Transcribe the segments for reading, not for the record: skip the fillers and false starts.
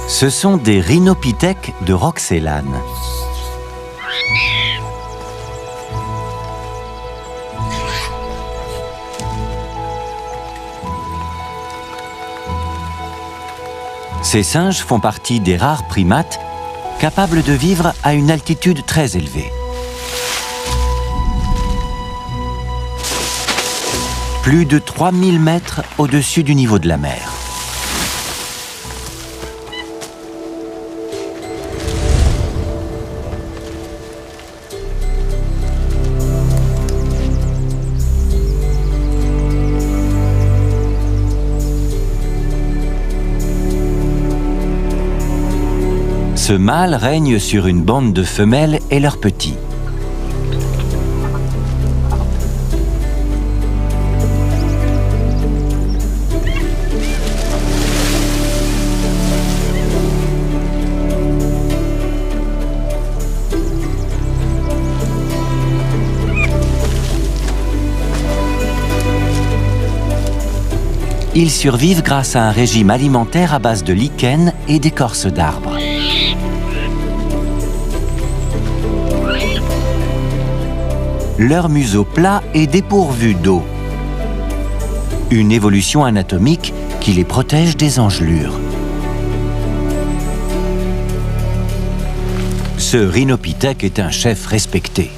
Ce sont des rhinopithèques de Roxelane. Ces singes font partie des rares primates capables de vivre à une altitude très élevée. Plus de 3000 mètres au-dessus du niveau de la mer. Ce mâle règne sur une bande de femelles et leurs petits. Ils survivent grâce à un régime alimentaire à base de lichen et d'écorce d'arbres. Leur museau plat est dépourvu d'eau. Une évolution anatomique qui les protège des engelures. Ce rhinopithèque est un chef respecté.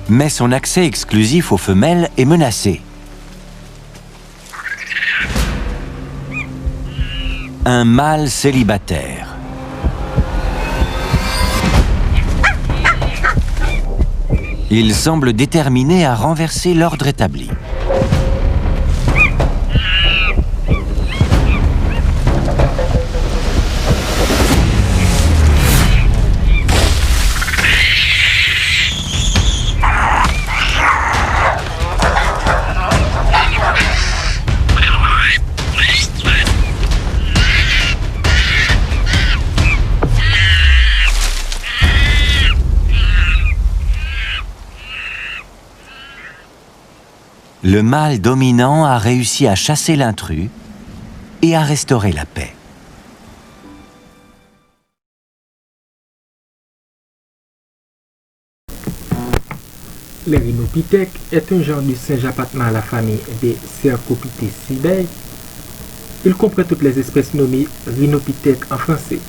Mais son accès exclusif aux femelles est menacé. Un mâle célibataire. Il semble déterminé à renverser l'ordre établi. Le mâle dominant a réussi à chasser l'intrus et à restaurer la paix. Les rhinopithèques est un genre de singe appartenant à la famille des Cercopithecidae. Il comprend toutes les espèces nommées rhinopithèques en français,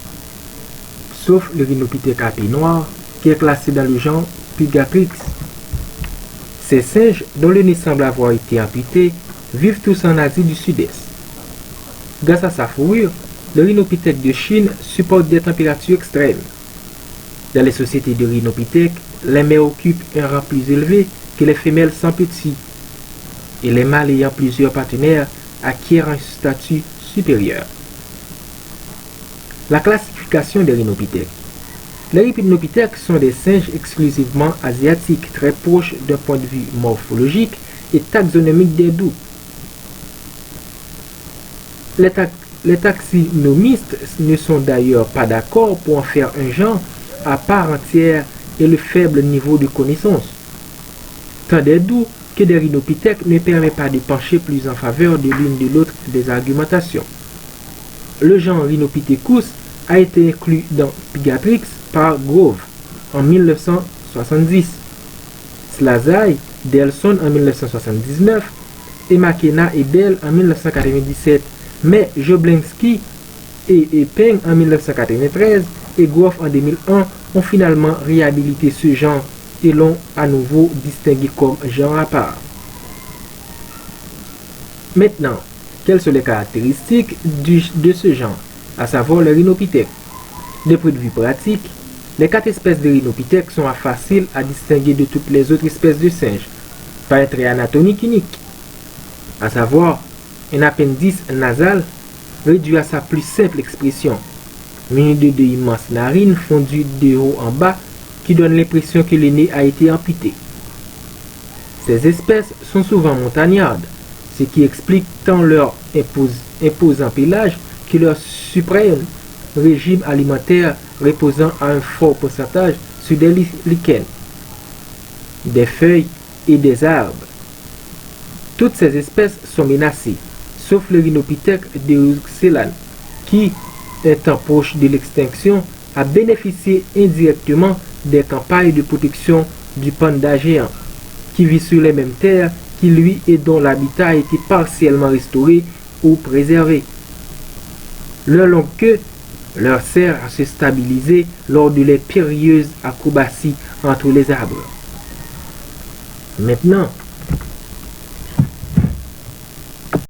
sauf le rhinopithèque à pied noir, qui est classé dans le genre Pygatrix. Ces singes, dont le nez semble avoir été amputé, vivent tous en Asie du Sud-Est. Grâce à sa fourrure, le rhinopithèque de Chine supporte des températures extrêmes. Dans les sociétés de rhinopithèques, les mères occupent un rang plus élevé que les femelles sans petits, et les mâles ayant plusieurs partenaires acquièrent un statut supérieur. La classification des rhinopithèques. Les rhinopithèques sont des singes exclusivement asiatiques, très proches d'un point de vue morphologique et taxonomique des doux. Les taxonomistes ne sont d'ailleurs pas d'accord pour en faire un genre à part entière et le faible niveau de connaissance. Tant des doux que des rhinopithèques ne permet pas de pencher plus en faveur de l'une de l'autre des argumentations. Le genre Rhinopithecus a été inclus dans Pygatrix par Grove en 1970, Slazai, Delson en 1979 et McKenna et Bell en 1997, mais Joblinski et Peng en 1993 et Grove en 2001 ont finalement réhabilité ce genre et l'ont à nouveau distingué comme genre à part. Maintenant, quelles sont les caractéristiques de ce genre, à savoir le rhinopithèque? De point de vue pratique, les 4 espèces de rhinopithèques sont faciles à distinguer de toutes les autres espèces de singes, par un trait anatomique unique, à savoir un appendice nasal réduit à sa plus simple expression, muni de 2 immenses narines fondues de haut en bas qui donnent l'impression que le nez a été amputé. Ces espèces sont souvent montagnardes, ce qui explique tant leur imposant pelage que leur suprême régime alimentaire reposant à un fort pourcentage sur des lichens, des feuilles et des arbres. Toutes ces espèces sont menacées, sauf le rhinopithèque d'Euxelane, qui, un temps proche de l'extinction, a bénéficié indirectement des campagnes de protection du panda géant, qui vit sur les mêmes terres qui lui et dont l'habitat a été partiellement restauré ou préservé. Leur longue queue leur sert à se stabiliser lors de les périlleuses acrobaties entre les arbres. Maintenant,